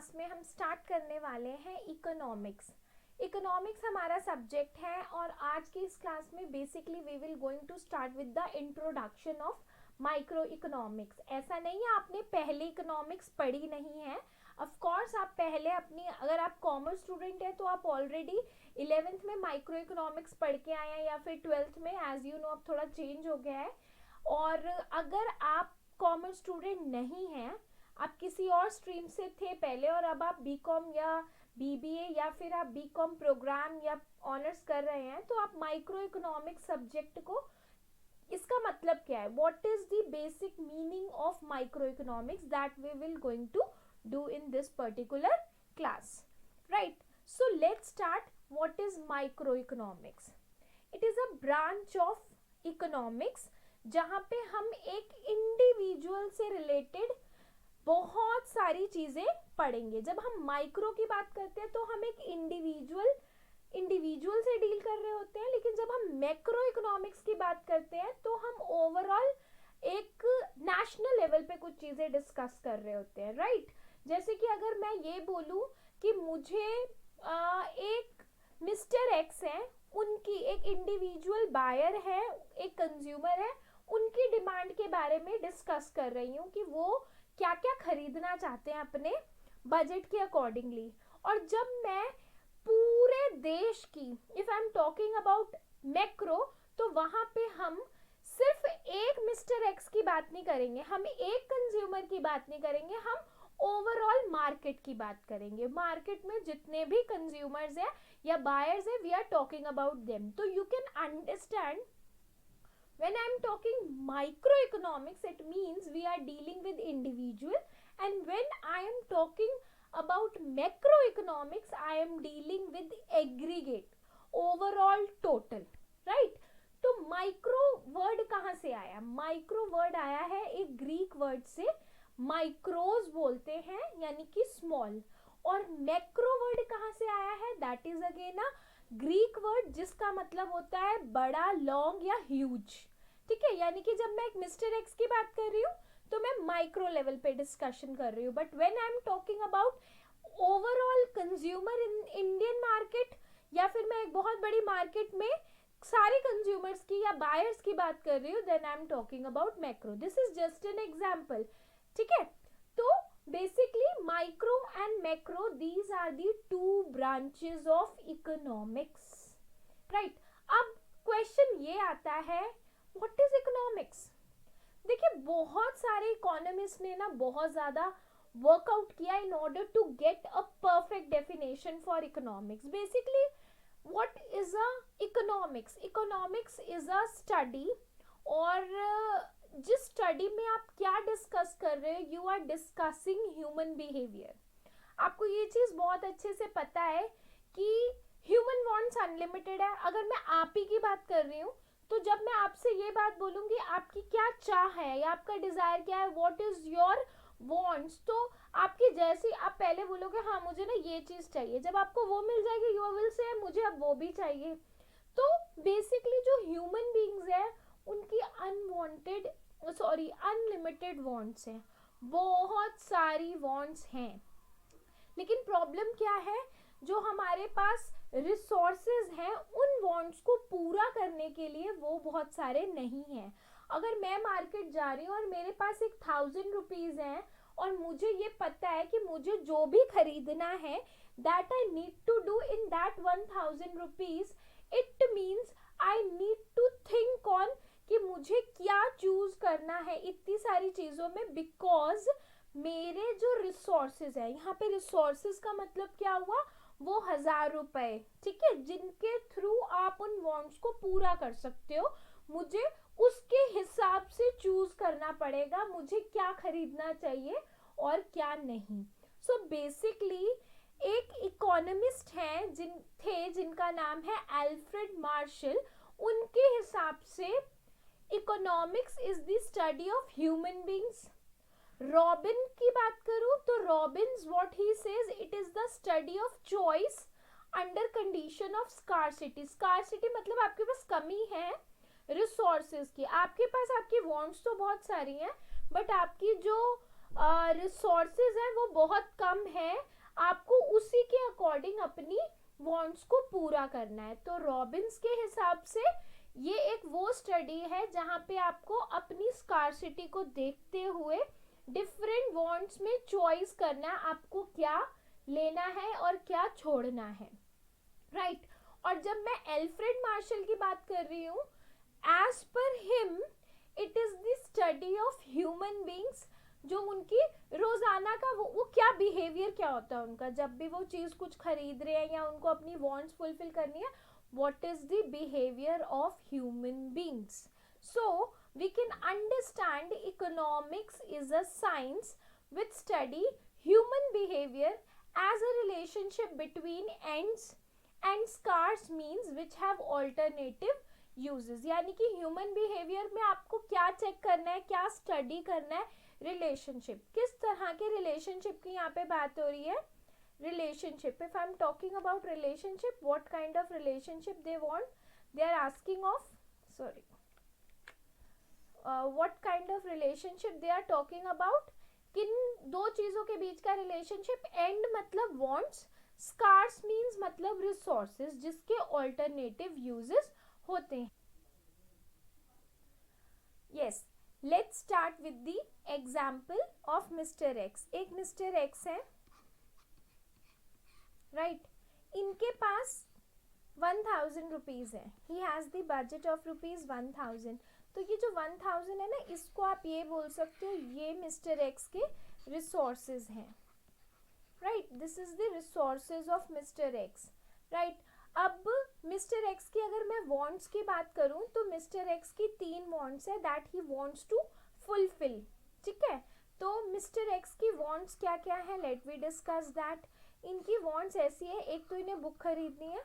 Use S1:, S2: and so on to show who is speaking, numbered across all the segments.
S1: Class में हम start करने वाले हैं इकोनॉमिक्स। इकोनॉमिक्स हमारा सब्जेक्ट है और आज की इस क्लास में basically we will going to start with the introduction of micro economics. ऐसा नहीं है आपने पहले इकोनॉमिक्स पढ़ी नहीं है, ऑफ कोर्स आप पहले अपनी, अगर आप कॉमर्स स्टूडेंट है तो आप ऑलरेडी 11th में माइक्रो इकोनॉमिक्स पढ़ के आए हैं या फिर 12th में, एज यू नो अब थोड़ा चेंज हो गया है। और अगर आप कॉमर्स स्टूडेंट नहीं हैं, आप किसी और स्ट्रीम से थे पहले और अब आप बीकॉम या बीबीए या फिर आप बीकॉम प्रोग्राम या ऑनर्स कर रहे हैं, तो आप माइक्रो इकोनॉमिक्स सब्जेक्ट को, इसका मतलब क्या है, what is the basic meaning of micro economics, that we will going to do in this particular class, right? So let's start. What is micro economics? It is a branch of economics जहाँ पे हम एक individual से related बहुत सारी चीजें पढ़ेंगे। जब हम माइक्रो की बात करते हैं तो हम एक इंडिविजुअल से डील कर रहे होते हैं, लेकिन जब हम मैक्रो इकोनॉमिक्स की बात करते हैं तो हम ओवरऑल एक नेशनल लेवल पे कुछ चीजें डिस्कस कर रहे होते हैं, राइट? जैसे कि अगर मैं ये बोलूं कि मुझे एक मिस्टर एक्स है, उनकी एक इंडिविजुअल बायर है, एक कंज्यूमर है, उनकी डिमांड के बारे में डिस्कस कर रही हूँ कि वो क्या क्या खरीदना चाहते हैं अपने बजट के अकॉर्डिंगली। और जब मैं पूरे देश की, if I am talking about macro, तो वहां पे हम सिर्फ एक मिस्टर एक्स की बात नहीं करेंगे, हम एक कंज्यूमर की बात नहीं करेंगे, हम ओवरऑल मार्केट की बात करेंगे। मार्केट में जितने भी कंज्यूमर्स हैं या बायर्स हैं, we are talking about them. तो you can understand, when I am talking microeconomics, it means we are dealing with individual, and when I am talking about macroeconomics, I am dealing with aggregate, overall total, right? तो micro word कहाँ से आया? Micro word आया है एक Greek word से, माइक्रोज बोलते हैं यानी कि स्मॉल। और मैक्रो वर्ड कहाँ से आया है? That is again a Greek word जिसका मतलब होता है बड़ा, लॉन्ग या ह्यूज, ठीक है? यानी कि जब मैं एक मिस्टर एक्स की बात कर रही हूँ तो मैं माइक्रो लेवल पे डिस्कशन कर रही हूँ, but when I am talking about overall consumer in Indian market, या फिर मैं एक बहुत बड़ी मार्केट में सारे कंज्यूमर्स की या बायर्स की बात कर रही हूँ, then I am talking about macro. This is just an example, ठीक है? तो basically micro and macro, these are the two branches of economics, right? अब क्वेश्चन ये आता है, व्हाट इज इकोनॉमिक्स? देखिए, बहुत सारे इकोनॉमिस्ट ने ना बहुत ज्यादा वर्कआउट किया in order to get a perfect definition for economics. Basically what is a economics? Economics is a study, और जिस स्टडी में आप क्या डिस्कस कर रहे हो, you are discussing human behaviour. आपको ये चीज बहुत अच्छे से पता है कि ह्यूमन वांट्स अनलिमिटेड है। अगर मैं आप ही की बात कर रही हूँ, तो जब मैं आपसे ये बात बोलूंगी आपकी क्या चाह है या आपका डिजायर क्या है, व्हाट इज योर वांट्स, तो आपकी जैसी आप पहले बोलोगे हाँ मुझे ना ये चीज चाहिए, जब आपको वो मिल जाएगी यू विल से मुझे अब वो भी चाहिए। तो बेसिकली जो ह्यूमन बीइंग्स है उनकी अनलिमिटेड वांट्स हैं, बहुत सारी वांट्स हैं, लेकिन प्रॉब्लम क्या है, जो हमारे पास रिसोर्सेज हैं उन वांट्स को पूरा करने के लिए वो बहुत सारे नहीं हैं। अगर मैं मार्केट जा रही हूँ और मेरे पास 1,000 रुपीज हैं और मुझे ये पता है कि मुझे जो भी खरीदना है that I need to do in that 1,000 rupees, it means I need to think on कि मुझे क्या चूज करना है इतनी सारी चीजों में, बिकॉज मेरे जो रिसोर्सेज है, यहाँ पे रिसोर्सेज का मतलब क्या हुआ, वो 1,000 रुपए, ठीक है, जिनके थ्रू आप उन वांट्स को पूरा कर सकते हो। मुझे उसके हिसाब से चूज करना पड़ेगा मुझे क्या खरीदना चाहिए और क्या नहीं। सो बेसिकली एक इकोनॉमिस्ट हैं जिनका नाम है अल्फ्रेड मार्शल, उनके हिसाब से economics is the study of human beings. Robin की बात करूं तो Robins what he says, it is the study of choice under condition of scarcity. Scarcity मतलब आपके पास कमी है रिसोर्सेज की, आपके पास आपकी वांट्स तो बहुत सारी हैं, बट आपकी जो रिसोर्सेज हैं वो बहुत कम है, आपको उसी के अकॉर्डिंग अपनी वांट्स को पूरा करना है। तो रॉबिन्स के हिसाब से ये एक वो स्टडी है जहाँ पे आपको अपनी स्कार्सिटी को देखते हुए डिफरेंट वांट्स में चॉइस करना है, आपको क्या लेना है और क्या छोड़ना है, राइट। और जब मैं एल्फ्रेड मार्शल की बात कर रही हूँ, as per him it is the study of human beings, जो उनकी रोजाना का वो क्या बिहेवियर क्या होता है उनका, जब भी वो चीज कुछ खरीद रहे हैं या उनको अपनी वांट्स फुलफिल करनी है, what is the behavior of human beings. So we can understand economics is a science which study human behavior as a relationship between ends and scarce means which have alternative uses. यानी कि human behaviour में आपको क्या check करना है, क्या study करना है, रिलेशनशिप, किस तरह के रिलेशनशिप की यहाँ पे बात हो रही है, relationship. If I'm talking about relationship, what kind of relationship they want, they are asking of, sorry, what kind of relationship they are talking about, किन दो चीजों के बीच का रिलेशनशिप, एंड मतलब wants, scarce means मतलब resources जिसके alternative uses होते हैं। yes, let's start with the example of Mr. X. एक Mr. X है, राइट, इनके पास 1000 रुपीज़ है, ही has the budget of rupees 1000। तो ये जो 1000 है ना, इसको आप ये बोल सकते हो ये मिस्टर एक्स के रिसोर्सेज हैं, right, this is the resources of mister x, right. अब मिस्टर एक्स की अगर मैं वांट्स की बात करूं तो मिस्टर एक्स की 3 वांट्स है that he wants to fulfil, ठीक है। तो मिस्टर एक्स की वांट्स क्या क्या है, लेट वी डिस्कस दैट। इनकी वांट्स ऐसी है, एक तो इन्हें बुक खरीदनी है,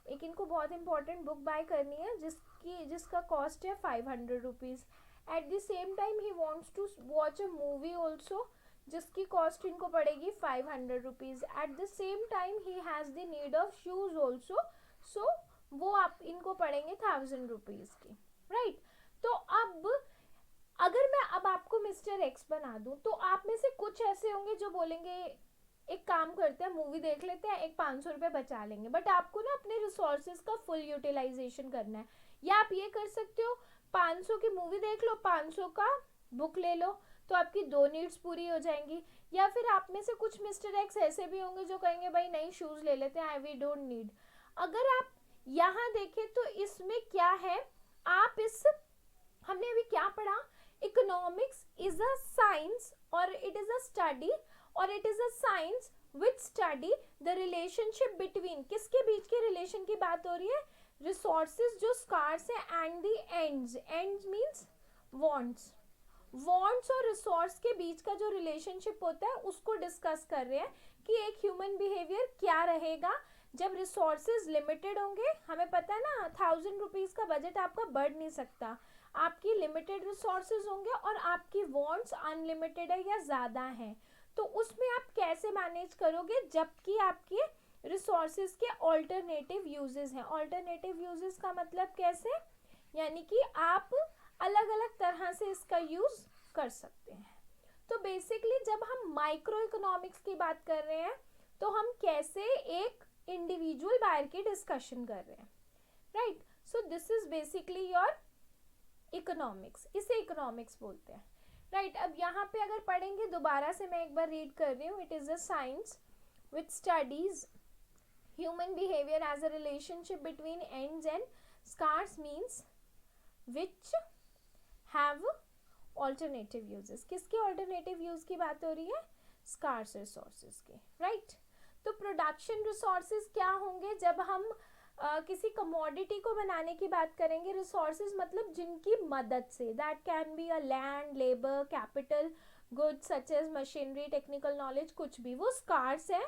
S1: एक इनको बहुत इंपॉर्टेंट बुक बाय करनी है जिसका कॉस्ट है 500 rupees. At the same time he wants to watch a movie also जिसकी कॉस्ट इनको पड़ेगी 500 rupees. At the same time he has the need of shoes also, so वो आप इनको पड़ेंगे 1000 रुपीज़ की, राइट। तो अब अगर मैं अब आपको मिस्टर एक्स बना दूं तो आप में से कुछ ऐसे होंगे जो बोलेंगे एक काम करते हैं मूवी देख लेते हैं, एक 500 रुपये बचा लेंगे, बट आपको ना अपने रिसोर्सेज का फुल यूटिलाइजेशन करना है। या आप ये कर सकते हो 500 की मूवी देख लो, 500 का बुक ले लो, तो आपकी 2 नीड्स पूरी हो जाएंगी। या फिर आप में से कुछ मिस्टर एक्स ऐसे भी होंगे जो कहेंगे भाई नहीं शूज़ ले लेते हैं, आई वी डोंट नीड। अगर आप यहाँ देखें तो इसमें क्या है, आप इस हमने अभी क्या पढ़ा, इकोनॉमिक्स इज अ साइंस और इट इज अ स्टडी और it is a science which study the relationship between, किसके बीच के रिलेशन की बात हो रही है, रिसोर्सेज जो स्कार्स है and the ends, ends means wants, wants और रिसोर्स के बीच का जो रिलेशनशिप होता है उसको डिस्कस कर रहे हैं कि एक ह्यूमन बिहेवियर क्या रहेगा जब रिसोर्सेज लिमिटेड होंगे। हमें पता है ना 1000 रुपीज़ का बजट आपका बढ़ नहीं सकता, आपकी लिमिटेड रिसोर्सेज होंगे और आपकी वांट्स अनलिमिटेड है या ज़्यादा हैं, तो उसमें आप कैसे मैनेज करोगे जबकि आपके रिसोर्सेज के ऑल्टरनेटिव यूजेस हैं। ऑल्टरनेटिव यूजेस का मतलब कैसे, यानी कि आप अलग अलग तरह से इसका यूज कर सकते हैं। तो बेसिकली जब हम माइक्रो इकोनॉमिक्स की बात कर रहे हैं तो हम कैसे एक इंडिविजुअल बायर की डिस्कशन कर रहे हैं, right. So this is basically your economics, इसे इकोनॉमिक्स बोलते हैं, राइट। अब यहाँ पे अगर पढ़ेंगे दोबारा से मैं एक बार रीड कर रही हूँ, it is a science which studies human behaviour as a relationship between ends and scarce means which have alternative uses. किसके ऑल्टरनेटिव यूज की बात हो रही है, स्कार्स रिसोर्सेज के, राइट। तो प्रोडक्शन रिसोर्सेज क्या होंगे जब हम किसी कमोडिटी को बनाने की बात करेंगे, रिसोर्सेज मतलब जिनकी मदद से, that can be a land, labour, capital, goods such as machinery, technical knowledge, कुछ भी, वो स्कार्स है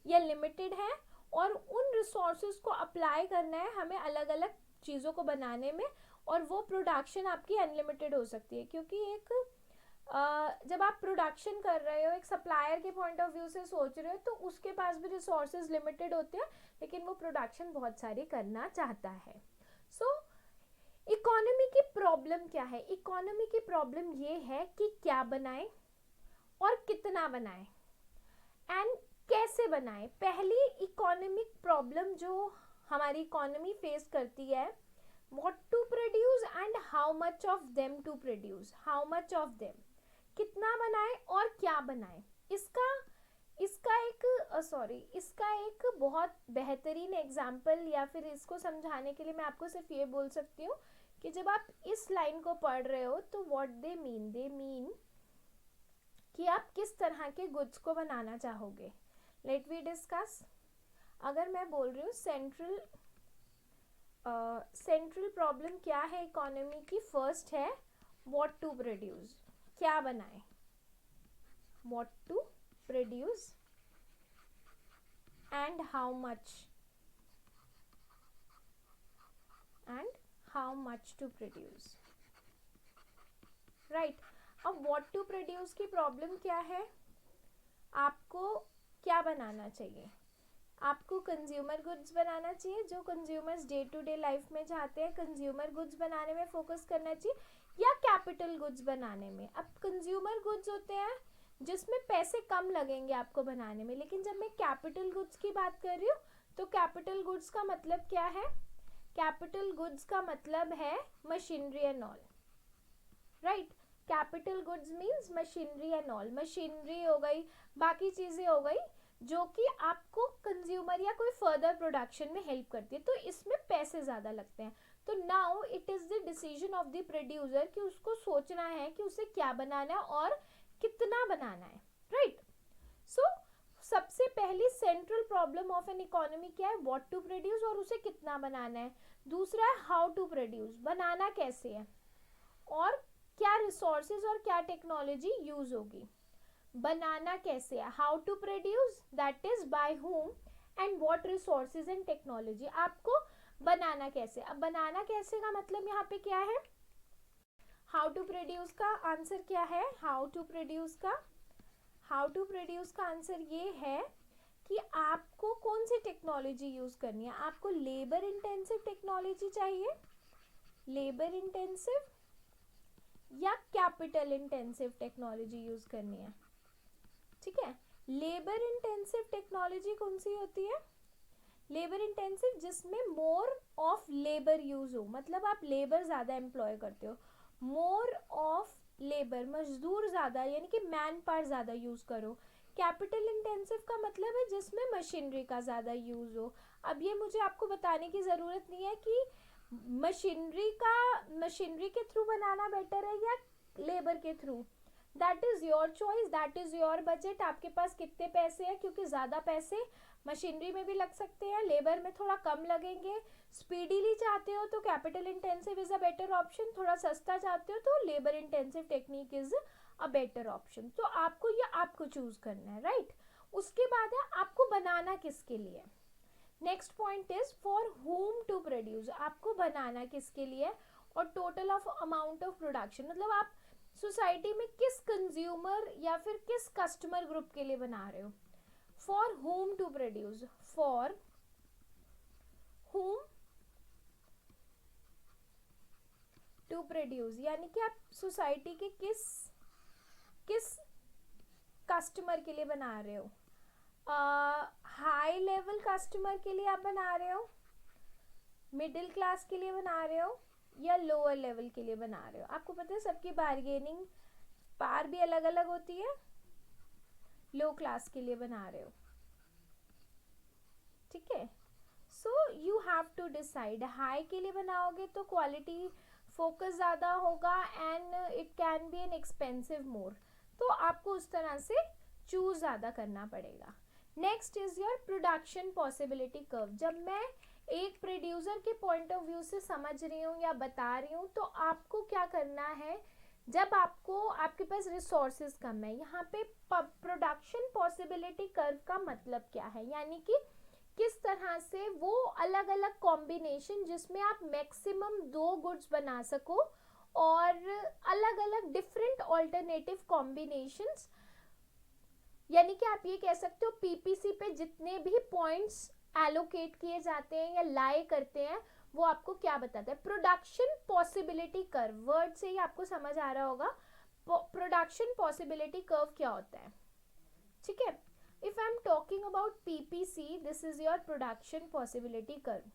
S1: या लिमिटेड है और उन रिसोर्सेज को अप्लाई करना है हमें अलग अलग चीज़ों को बनाने में, और वो प्रोडक्शन आपकी अनलिमिटेड हो सकती है क्योंकि एक जब आप प्रोडक्शन कर रहे हो एक सप्लायर के पॉइंट ऑफ व्यू से सोच रहे हो तो उसके पास भी रिसोर्सेज लिमिटेड होते हैं लेकिन वो प्रोडक्शन बहुत सारी करना चाहता है। सो इकोनॉमी की प्रॉब्लम क्या है, इकोनॉमी की प्रॉब्लम ये है कि क्या बनाए और कितना बनाएं एंड कैसे बनाएं। पहली इकोनॉमिक प्रॉब्लम जो हमारी इकोनॉमी फेस करती है, what to produce and how much of them to produce, how much of them, कितना बनाएं और क्या बनाएं। इसका एक बहुत बेहतरीन एग्जाम्पल या फिर इसको समझाने के लिए मैं आपको सिर्फ ये बोल सकती हूँ कि जब आप इस लाइन को पढ़ रहे हो तो व्हाट दे मीन कि आप किस तरह के गुड्स को बनाना चाहोगे। Let we discuss. अगर मैं बोल रही हूँ सेंट्रल प्रॉब्लम क्या है इकोनॉमी की, फर्स्ट है व्हाट टू प्रोड्यूस, क्या बनाए, what to produce and how much to produce, right. अब व्हाट टू प्रोड्यूस की प्रॉब्लम क्या है, आपको क्या बनाना चाहिए, आपको कंज्यूमर गुड्स बनाना चाहिए जो consumers day to day life में चाहते हैं, कंज्यूमर गुड्स बनाने में फोकस करना चाहिए, या कैपिटल गुड्स बनाने में। अब कंज्यूमर गुड्स होते हैं जिसमें पैसे कम लगेंगे आपको बनाने में, लेकिन जब मैं कैपिटल गुड्स की बात कर रही हूँ तो कैपिटल गुड्स का मतलब क्या है, कैपिटल गुड्स का मतलब है machinery and all, right. Capital goods means machinery and all, machinery हो गई, बाकी चीजें हो गई जो कि आपको कंज्यूमर या कोई फर्दर प्रोडक्शन में हेल्प करती है, तो इसमें पैसे ज़्यादा लगते हैं। तो now it is the decision of the producer कि उसको सोचना है कि उसे क्या बनाना है और कितना बनाना है, राइट। सो सबसे पहली central problem of an economy क्या है, व्हाट टू प्रोड्यूस और उसे कितना बनाना है। दूसरा है हाउ टू प्रोड्यूस, बनाना कैसे है और क्या रिसोर्सेज और क्या टेक्नोलॉजी यूज होगी। बनाना कैसे है, how to produce that is by whom and what resources and technology, आपको बनाना कैसे। अब बनाना कैसे का मतलब यहाँ पे क्या है, हाउ टू प्रोड्यूस का आंसर क्या है, हाउ टू प्रोड्यूस का आंसर ये है कि आपको कौन सी टेक्नोलॉजी यूज करनी है। आपको लेबर इंटेंसिव टेक्नोलॉजी चाहिए, लेबर इंटेंसिव या कैपिटल इंटेंसिव टेक्नोलॉजी यूज करनी है, ठीक है। लेबर इंटेंसिव टेक्नोलॉजी कौन सी होती है, लेबर इंटेंसिव जिसमें मोर ऑफ लेबर यूज हो, मतलब आप लेबर ज़्यादा एम्प्लॉय करते हो, मोर ऑफ लेबर मजदूर ज़्यादा यानी कि मैन पावर ज़्यादा यूज़ करो। कैपिटल इंटेंसिव का मतलब है जिसमें मशीनरी का ज़्यादा यूज़ हो। अब ये मुझे आपको बताने की ज़रूरत नहीं है कि मशीनरी के थ्रू बनाना बेटर है या लेबर के through, that is your choice, that is your budget, आपके पास कितने पैसे हैं, क्योंकि ज़्यादा पैसे मशीनरी में भी लग सकते हैं, लेबर में थोड़ा कम लगेंगे। स्पीडीली चाहते हो तो capital intensive is a better option, थोड़ा सस्ता चाहते हो तो labour intensive technique is a better option. तो आपको चूज करना है, राइट। उसके बाद है आपको बनाना किसके लिए। Next point is for whom to produce, आपको बनाना किसके लिए, और total of amount of production, मतलब आप सोसाइटी में किस कंज्यूमर या फिर किस कस्टमर ग्रुप के लिए बना रहे हो। For whom to produce, for whom to produce यानी कि आप सोसाइटी के किस कस्टमर के लिए बना रहे हो। हाई लेवल कस्टमर के लिए आप बना रहे हो, मिडिल क्लास के लिए बना रहे हो, या लोअर लेवल के लिए बना रहे हो। आपको पता है सबकी बार्गेनिंग पावर भी अलग अलग होती है। लो क्लास के लिए बना रहे हो, ठीक है। So you have to decide, high के लिए बनाओगे तो क्वालिटी फोकस ज़्यादा होगा and it can be an expensive more, तो आपको उस तरह से चूज ज़्यादा करना पड़ेगा। Next is your production possibility curve. जब मैं एक प्रोड्यूसर के पॉइंट ऑफ व्यू से समझ रही हूँ या बता रही हूँ तो आपको क्या करना है, जब आपके पास रिसोर्सेज कम है, यहाँ पे प्रोडक्शन पॉसिबिलिटी कर्व का मतलब क्या है, यानी कि किस तरह से वो अलग अलग कॉम्बिनेशन जिसमें आप मैक्सिमम 2 गुड्स बना सको और अलग अलग डिफरेंट ऑल्टरनेटिव कॉम्बिनेशंस, यानी कि आप ये कह सकते हो पीपीसी पे जितने भी पॉइंट्स एलोकेट किए जाते हैं या लाए करते हैं वो आपको क्या बताता है। प्रोडक्शन पॉसिबिलिटी कर्व, वर्ड से ही आपको समझ आ रहा होगा, प्रोडक्शन पॉसिबिलिटी कर्व क्या होता है, ठीक है। If I am talking about PPC, this is your production possibility curve.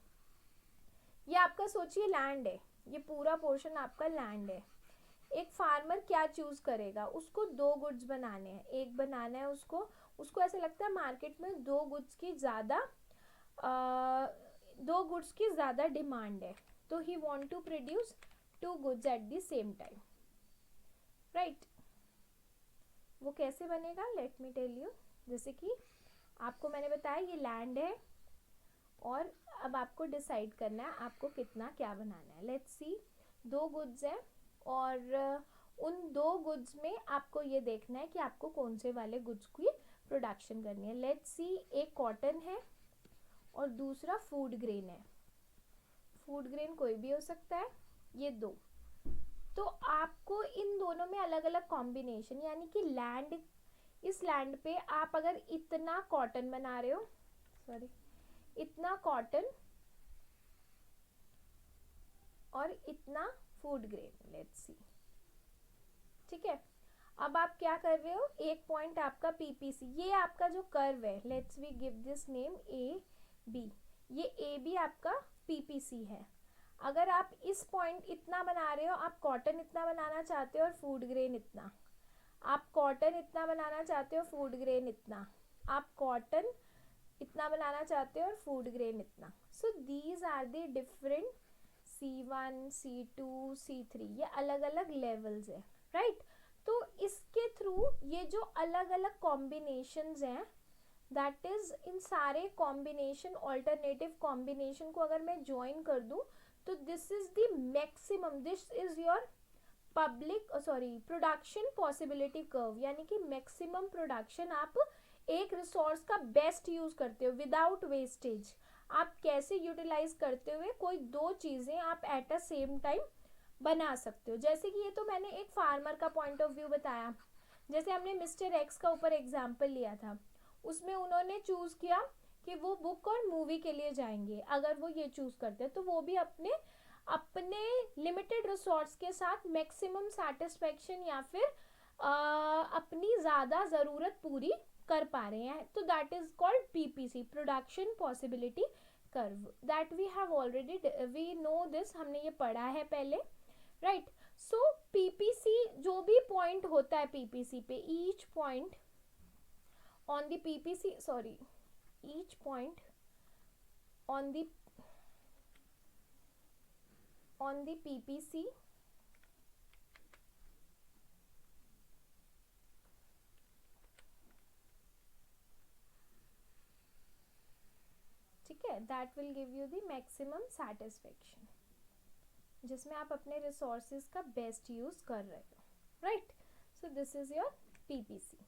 S1: ये आपका सोचिए लैंड है, ये पूरा पोर्शन आपका लैंड है। एक फार्मर क्या चूज करेगा, उसको 2 गुड्स बनाने हैं, एक बनाना है उसको ऐसे लगता है मार्केट में 2 गुड्स की ज़्यादा 2 गुड्स की ज़्यादा डिमांड है, तो he want to produce 2 goods at the same time, right. वो कैसे बनेगा, लेट मी टेल यू। जैसे कि आपको मैंने बताया ये लैंड है और अब आपको डिसाइड करना है आपको कितना क्या बनाना है। लेट्स सी 2 गुड्स है और उन 2 गुड्स में आपको ये देखना है कि आपको कौन से वाले गुड्स की प्रोडक्शन करनी है। लेट्स सी एक कॉटन है और दूसरा फूड ग्रेन है। फूड ग्रेन कोई भी हो सकता है, ये 2। तो आपको इन दोनों में अलग अलग कॉम्बिनेशन, यानी कि लैंड, इस लैंड पे आप अगर इतना कॉटन बना रहे हो, सॉरी इतना कॉटन और इतना फूड ग्रेन, लेट्स सी, ठीक है। अब आप क्या कर रहे हो, एक पॉइंट आपका पीपीसी, ये आपका जो कर्व है, let's we give this name A B, ये ए बी आपका पीपीसी है। अगर आप इस पॉइंट इतना बना रहे हो, आप कॉटन इतना बनाना चाहते हो और फूड ग्रेन इतना, आप कॉटन इतना बनाना चाहते हो, फूड ग्रेन इतना, आप कॉटन इतना बनाना चाहते हो और फूड ग्रेन इतना। So these are the different C1, C2, C3, ये अलग अलग लेवल्स है, राइट। तो इसके थ्रू ये जो अलग अलग कॉम्बिनेशंस हैं, दैट इज इन सारे कॉम्बिनेशन, ऑल्टरनेटिव कॉम्बिनेशन को अगर मैं ज्वाइन कर दूं तो this is the maximum, this is your production possibility curve, यानी कि मैक्सिमम प्रोडक्शन आप एक रिसोर्स का बेस्ट यूज करते हो विदाउट वेस्टेज। आप कैसे यूटिलाइज करते हुए कोई 2 चीजें आप एट अ सेम टाइम बना सकते हो। जैसे कि ये तो मैंने एक फार्मर का पॉइंट ऑफ व्यू बताया, जैसे हमने मिस्टर एक्स का ऊपर एग्जाम्पल लिया था, उसमें उन्होंने चूज किया कि वो बुक और मूवी के लिए जाएंगे। अगर वो ये चूज करते हैं तो वो भी अपने अपने लिमिटेड रिसोर्स के साथ मैक्सिमम सेटिस्फेक्शन या फिर अपनी ज़्यादा ज़रूरत पूरी कर पा रहे हैं। तो that is called PPC, production possibility curve, that we have already, we know this, हमने ये पढ़ा है पहले, राइट। सो पीपीसी जो भी पॉइंट होता है पीपीसी पे, each point on the PPC, sorry each point on the PPC ठीक है, that will give you the maximum satisfaction, जिसमें आप अपने रिसोर्सेज का बेस्ट यूज कर रहे हो, right. So this is your PPC.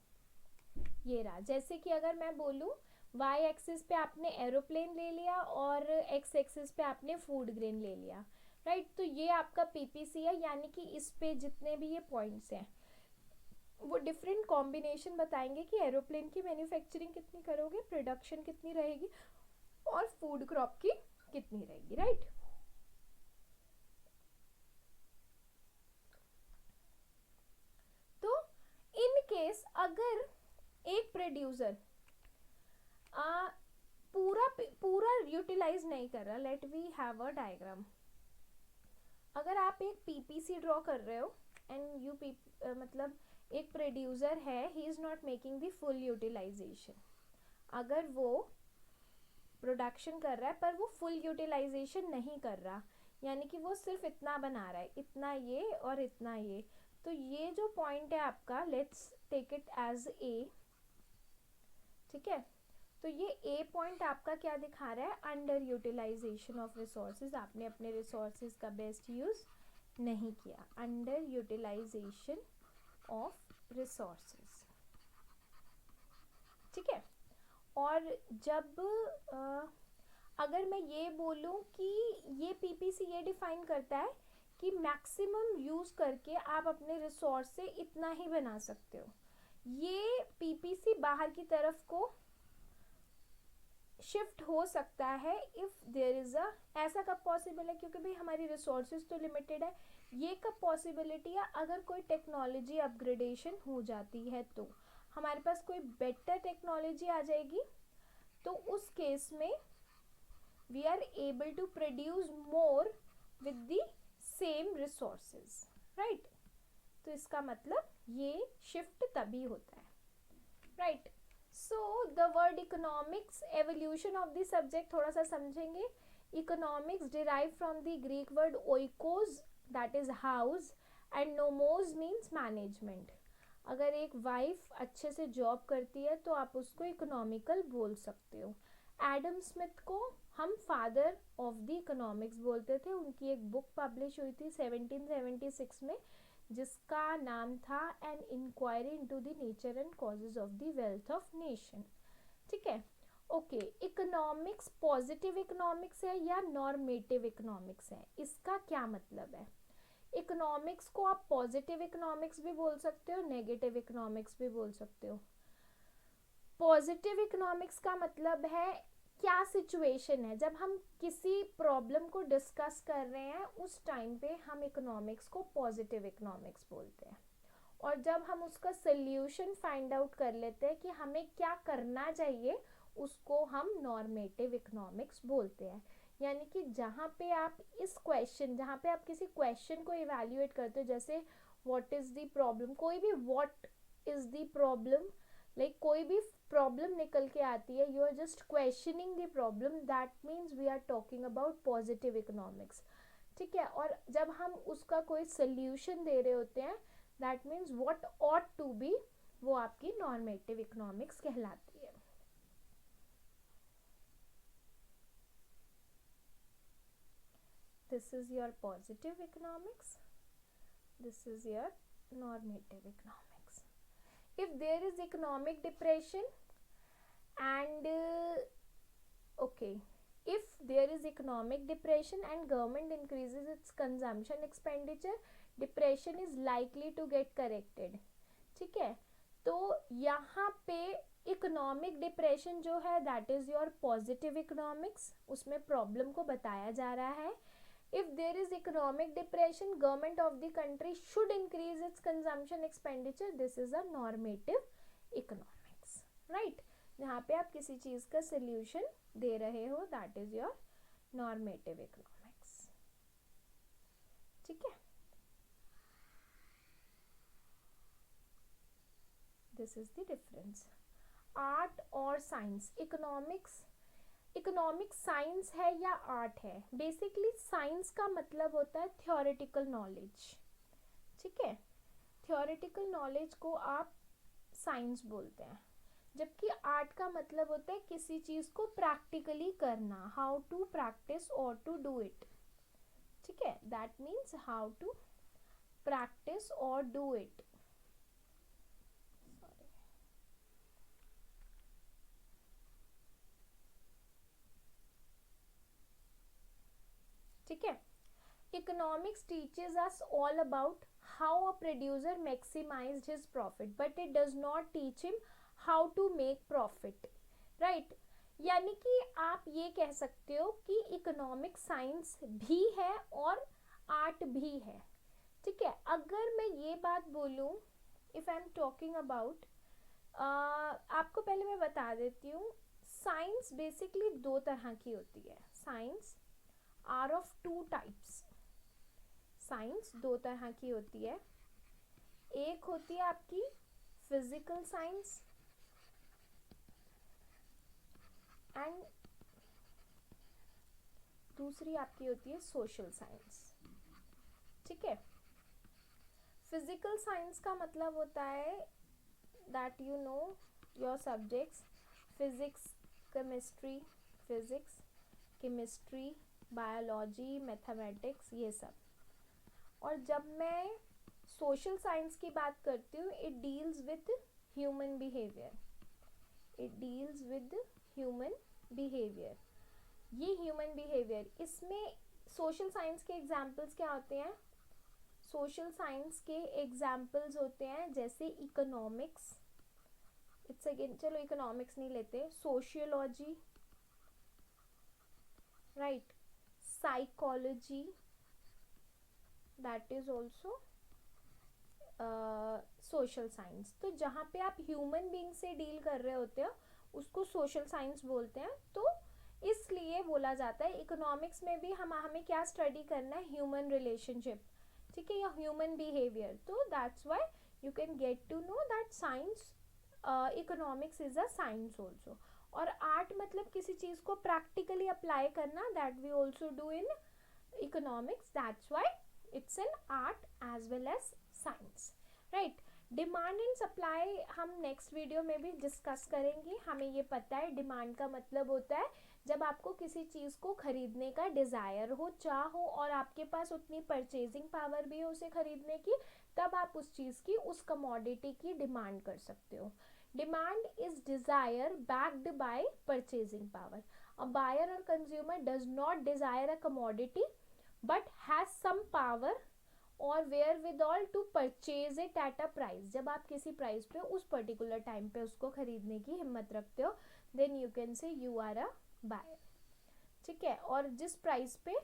S1: ये रहा, जैसे कि अगर मैं बोलूँ वाई एक्सिस पे आपने एरोप्लेन ले लिया और एक्स एक्सिस पे आपने फूड ग्रेन ले लिया, राइट। तो ये आपका पीपीसी है, यानी कि इस पे जितने भी ये पॉइंट्स हैं वो डिफरेंट कॉम्बिनेशन बताएंगे कि एरोप्लेन की मैन्युफैक्चरिंग कितनी करोगे, प्रोडक्शन कितनी रहेगी और फूड क्रॉप की कितनी रहेगी, राइट। तो इन केस अगर एक प्रोड्यूसर पूरा यूटिलाइज नहीं कर रहा, let we have a diagram. अगर आप एक पीपीसी ड्रॉ कर रहे हो एंड यू मतलब एक प्रोड्यूसर है, he is not making the full utilisation. अगर वो प्रोडक्शन कर रहा है पर वो फुल यूटिलाइजेशन नहीं कर रहा, यानी कि वो सिर्फ इतना बना रहा है, इतना ये और इतना ये, तो ये जो पॉइंट है आपका, let's take it as A, ठीक है। तो ये ए पॉइंट आपका क्या दिखा रहा है, अंडर यूटिलाइजेशन ऑफ रिसोर्सेज, आपने अपने रिसोर्सेज का बेस्ट यूज नहीं किया, अंडर यूटिलाइजेशन ऑफ रिसोर्सेज, ठीक है। और जब अगर मैं ये बोलूं कि ये पीपीसी ये डिफाइन करता है कि मैक्सिमम यूज करके आप अपने रिसोर्स से इतना ही बना सकते हो, ये पीपीसी बाहर की तरफ को शिफ्ट हो सकता है इफ देयर इज अ, ऐसा कब पॉसिबल है, क्योंकि भाई हमारी रिसोर्सेज तो लिमिटेड है, ये कब पॉसिबिलिटी है, अगर कोई टेक्नोलॉजी अपग्रेडेशन हो जाती है, तो हमारे पास कोई बेटर टेक्नोलॉजी आ जाएगी, तो उस केस में we are able to produce more with the same resources, right. तो इसका मतलब ये शिफ्ट तभी होता है, right. So the word economics, evolution of the subject थोड़ा सा समझेंगे। Economics derive from the Greek word oikos, that is house, and nomos means management. अगर एक वाइफ अच्छे से जॉब करती है तो आप उसको इकोनॉमिकल बोल सकते हो। एडम स्मिथ को हम फादर ऑफ द इकोनॉमिक्स बोलते थे। उनकी एक बुक पब्लिश हुई थी 1776 में, जिसका नाम था an inquiry into the nature and causes of the wealth of nation. ठीक है, ओके। इकोनॉमिक्स पॉजिटिव इकोनॉमिक्स है या नॉर्मेटिव इकोनॉमिक्स है, इसका क्या मतलब है। इकोनॉमिक्स को आप पॉजिटिव इकोनॉमिक्स भी बोल सकते हो, नेगेटिव इकोनॉमिक्स भी बोल सकते हो। पॉजिटिव इकोनॉमिक्स का मतलब है क्या सिचुएशन है, जब हम किसी प्रॉब्लम को डिस्कस कर रहे हैं उस टाइम पे हम इकोनॉमिक्स को पॉजिटिव इकोनॉमिक्स बोलते हैं, और जब हम उसका सोल्यूशन फाइंड आउट कर लेते हैं कि हमें क्या करना चाहिए, उसको हम नॉर्मेटिव इकोनॉमिक्स बोलते हैं। यानी कि जहाँ पे आप इस क्वेश्चन, जहाँ पे आप किसी क्वेश्चन को इवैल्यूएट करते हो, जैसे व्हाट इज़ द प्रॉब्लम, कोई भी what is the problem, like कोई भी प्रॉब्लम निकल के आती है, you are just questioning the problem, that means we are talking about positive economics. ठीक है, और जब हम उसका कोई सोल्यूशन दे रहे होते हैं, that means what ought to be, वो आपकी नॉर्मेटिव इकोनॉमिक्स कहलाती है। This is your positive economics, this is your normative economics. If there is economic depression and okay, if there is economic depression and government increases its consumption expenditure, depression is likely to get corrected. ठीक है, तो यहाँ पे economic depression जो है that is your positive economics, उसमें problem को बताया जा रहा है। If there is economic depression, government of the country should increase its consumption expenditure. This is a normative economics, right? जहाँ पे आप किसी चीज़ का solution दे रहे हो, that is your normative economics. ठीक है? This is the difference. Art और science, economics इकोनॉमिक्स साइंस है या आर्ट है। बेसिकली साइंस का मतलब होता है थ्योरेटिकल नॉलेज। ठीक है, थ्योरेटिकल नॉलेज को आप साइंस बोलते हैं, जबकि आर्ट का मतलब होता है किसी चीज़ को प्रैक्टिकली करना, हाउ टू प्रैक्टिस और टू डू इट। ठीक है, that means how to practise और डू इट। ठीक है, economics teaches us all about how a producer maximized his profit, but it does not teach him how to make profit, right? यानी कि आप ये कह सकते हो कि इकोनॉमिक साइंस भी है और आर्ट भी है। ठीक है, अगर मैं ये बात बोलूँ, if I am talking about, आपको पहले मैं बता देती हूँ, साइंस बेसिकली दो तरह की होती है। Science are of two types. Science दो तरह की होती है, एक होती है आपकी फिजिकल साइंस एंड दूसरी आपकी होती है सोशल साइंस। ठीक है, फिजिकल साइंस का मतलब होता है that you know your subjects, physics, chemistry, physics, chemistry, biology, mathematics, ये सब। और जब मैं सोशल साइंस की बात करती हूँ, it deals with human behaviour, it deals with human behaviour. ये ह्यूमन बिहेवियर, इसमें सोशल साइंस के एग्जाम्पल्स क्या होते हैं। सोशल साइंस के एग्जाम्पल्स होते हैं जैसे इकोनॉमिक्स, इट्स अगेन, चलो इकोनॉमिक्स नहीं लेते, sociology, right, psychology, that is also social science. तो जहाँ पे आप ह्यूमन बीइंग से डील कर रहे होते हो उसको सोशल साइंस बोलते हैं। तो इसलिए बोला जाता है इकोनॉमिक्स में भी हमें क्या स्टडी करना है, ह्यूमन रिलेशनशिप, ठीक है, या ह्यूमन बिहेवियर। तो that's why you can get to know that science economics is a science also. और आर्ट मतलब किसी चीज़ को प्रैक्टिकली अप्लाई करना, that we also do in economics, that's why it's an art as well as science, right. Demand and supply हम next video में भी discuss करेंगे। हमें ये पता है डिमांड का मतलब होता है जब आपको किसी चीज़ को खरीदने का डिज़ायर हो, चाह हो, और आपके पास उतनी परचेजिंग पावर भी हो उसे खरीदने की, तब आप उस चीज़ की, उस कमोडिटी की डिमांड कर सकते हो। Demand is desire backed by purchasing power. A buyer or consumer does not desire a commodity but has some power or wherewithal to purchase it at a price. जब आप किसी price पे उस particular time पे उसको खरीदने की हिम्मत रखते हो, then you can say you are a buyer, ठीक है। और जिस प्राइस पे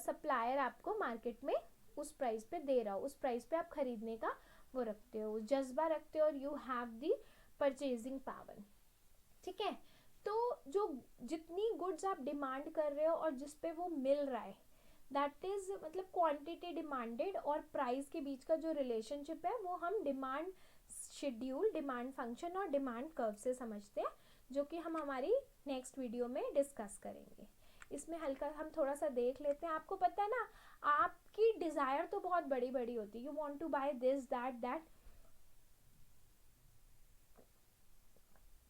S1: सप्लायर आपको मार्केट में उस प्राइस पे दे रहा हो, उस प्राइस पे आप खरीदने का वो रखते हो, जज्बा रखते हो, और you have the purchasing power, ठीक है। तो जो जितनी गुड्स आप डिमांड कर रहे हो और जिस पे वो मिल रहा है, दैट इज मतलब क्वांटिटी डिमांडेड और प्राइस के बीच का जो रिलेशनशिप है वो हम डिमांड शेड्यूल, डिमांड फंक्शन और डिमांड कर्व से समझते हैं, जो कि हम हमारी नेक्स्ट वीडियो में डिस्कस करेंगे। इसमें हल्का हम थोड़ा सा देख लेते हैं। आपको पता है ना, आपकी डिज़ायर तो बहुत बड़ी बड़ी होती है, you want to buy this that that,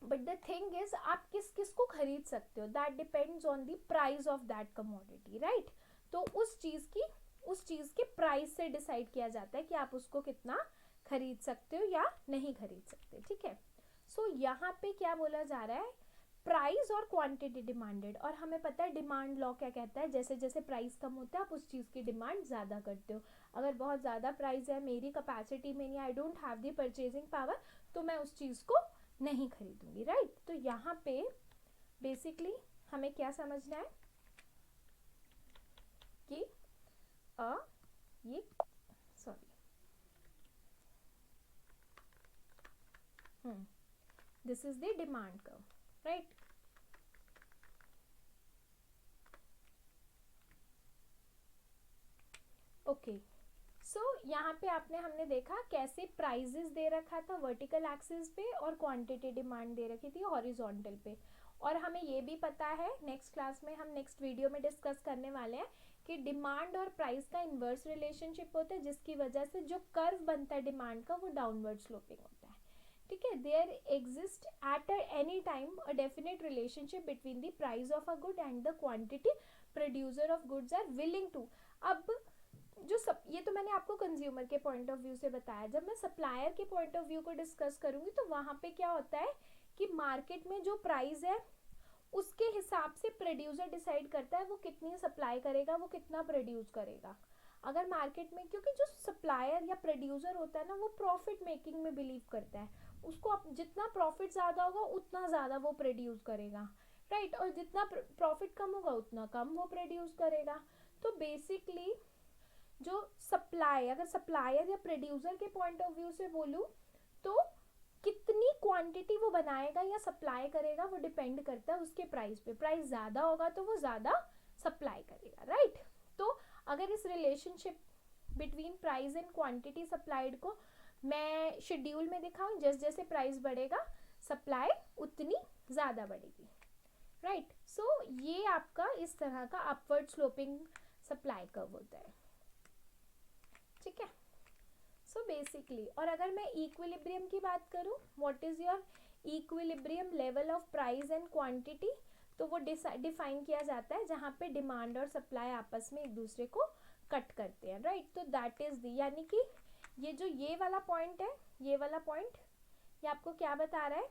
S1: but the thing is आप किस किस को खरीद सकते हो, that depends on the price of that commodity, right. तो उस चीज़ के प्राइस से डिसाइड किया जाता है कि आप उसको कितना खरीद सकते हो या नहीं खरीद सकते, ठीक है। सो यहाँ पे क्या बोला जा रहा है, प्राइस और क्वांटिटी डिमांडेड। और हमें पता है डिमांड लॉ क्या कहता है, जैसे जैसे प्राइस कम होता है आप उस चीज़ की डिमांड ज़्यादा करते हो। अगर बहुत ज़्यादा प्राइस है, मेरी कैपेसिटी में नहीं, I don't have the purchasing power, तो मैं उस चीज़ को नहीं खरीदूंगी, राइट। तो यहाँ पे बेसिकली हमें क्या समझना है कि ये sorry this is the demand curve, right. Okay, so यहाँ पे हमने देखा कैसे प्राइजेस दे रखा था वर्टिकल एक्सिस पे और क्वांटिटी डिमांड दे रखी थी हॉरिजॉन्टल पे। और हमें ये भी पता है, नेक्स्ट क्लास में हम नेक्स्ट वीडियो में डिस्कस करने वाले हैं कि डिमांड और प्राइस का इन्वर्स रिलेशनशिप होता है, जिसकी वजह से जो कर्व बनता है डिमांड का वो डाउनवर्ड स्लोपिंग होता है, ठीक है। There exist at any time a definite relationship between the price of a good and the quantity producer of goods are willing to. अब ये तो मैंने आपको कंज्यूमर के पॉइंट ऑफ व्यू से बताया, जब मैं सप्लायर के पॉइंट ऑफ व्यू को डिस्कस करूंगी तो वहाँ पे क्या होता है कि मार्केट में जो प्राइस है उसके हिसाब से प्रोड्यूसर डिसाइड करता है वो कितनी सप्लाई करेगा, वो कितना प्रोड्यूस करेगा। अगर मार्केट में, क्योंकि जो सप्लायर या प्रोड्यूसर होता है ना वो प्रॉफिट मेकिंग में बिलीव करता है, उसको जितना प्रॉफिट ज़्यादा होगा उतना ज़्यादा वो प्रोड्यूस करेगा, राइट। और जितना प्रॉफिट कम होगा उतना कम वो प्रोड्यूस करेगा। तो बेसिकली जो सप्लाई, अगर सप्लायर या प्रोड्यूसर के पॉइंट ऑफ व्यू से बोलूँ तो कितनी क्वांटिटी वो बनाएगा या सप्लाई करेगा वो डिपेंड करता है उसके प्राइस पे। प्राइस ज़्यादा होगा तो वो ज़्यादा सप्लाई करेगा, राइट। तो अगर इस relationship between price and quantity supplied को मैं शेड्यूल में दिखाऊं, जैसे जैसे प्राइस बढ़ेगा सप्लाई उतनी ज़्यादा बढ़ेगी, राइट। सो ये आपका इस तरह का अपवर्ड स्लोपिंग सप्लाई कर्व होता है, ठीक है। सो बेसिकली, और अगर मैं इक्विलिब्रियम की बात करूं, what is your equilibrium level of price and quantity, तो वो डिफाइन किया जाता है जहाँ पे डिमांड और सप्लाई आपस में एक दूसरे को कट करते हैं, राइट। तो दैट इज दी, यानी कि ये जो ये वाला पॉइंट है, ये वाला पॉइंट ये आपको क्या बता रहा है,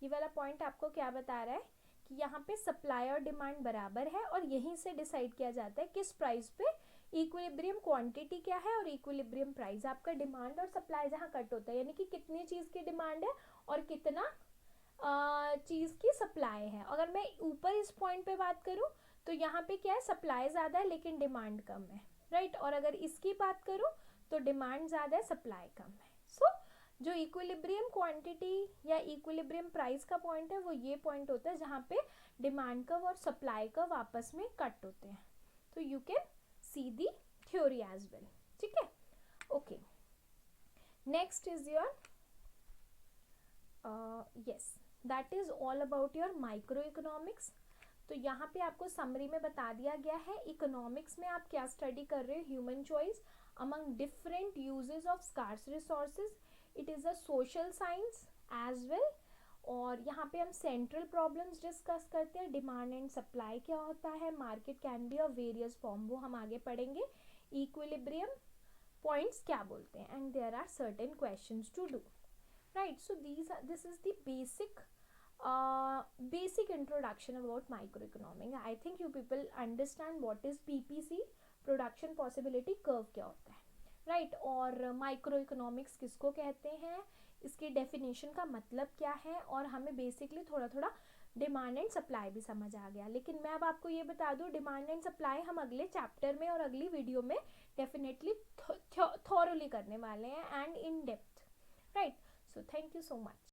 S1: ये वाला पॉइंट आपको क्या बता रहा है कि यहाँ पे सप्लाई और डिमांड बराबर है और यहीं से डिसाइड किया जाता है किस प्राइस पे इक्विलिब्रियम क्वांटिटी क्या है और इक्विलिब्रियम प्राइस। आपका डिमांड और सप्लाई जहाँ कट होता है, यानी कि कितनी चीज़ की डिमांड है और कितना चीज़ की सप्लाई है। अगर मैं ऊपर इस पॉइंट पे बात करूँ तो यहाँ पे क्या है, सप्लाई ज़्यादा है लेकिन डिमांड कम है, राइट। और अगर इसकी बात करूँ तो डिमांड ज़्यादा है, सप्लाई कम है। सो जो इक्विलिब्रियम क्वांटिटी या इक्विलिब्रियम प्राइस का पॉइंट है वो ये पॉइंट होता है जहाँ पे डिमांड कर्व और सप्लाई कर्व आपस में कट होते हैं। तो you can see the theory as well, ठीक है। Okay, next is your yes, that is all about your micro economics. तो यहाँ पे आपको समरी में बता दिया गया है इकोनॉमिक्स में आप क्या स्टडी कर रहे हो, human choice among different uses of scarce resources. It is a social science as well. और यहाँ पे हम सेंट्रल प्रॉब्लम्स डिस्कस करते हैं, डिमांड एंड सप्लाई क्या होता है, market can be of various form, वो हम आगे पढ़ेंगे, इक्विलिब्रियम पॉइंट्स क्या बोलते हैं, and there are certain questions to do, right. So this is the basic introduction about microeconomics. I think you people understand what is PPC, production possibility curve क्या होता है, राइट। और माइक्रो इकोनॉमिक्स किसको कहते हैं, इसकी डेफिनेशन का मतलब क्या है, और हमें बेसिकली थोड़ा थोड़ा डिमांड एंड सप्लाई भी समझ आ गया। लेकिन मैं अब आपको ये बता दूँ, डिमांड एंड सप्लाई हम अगले चैप्टर में और अगली वीडियो में डेफिनेटली थॉरोली करने वाले हैं and in depth, right. So thank you so much.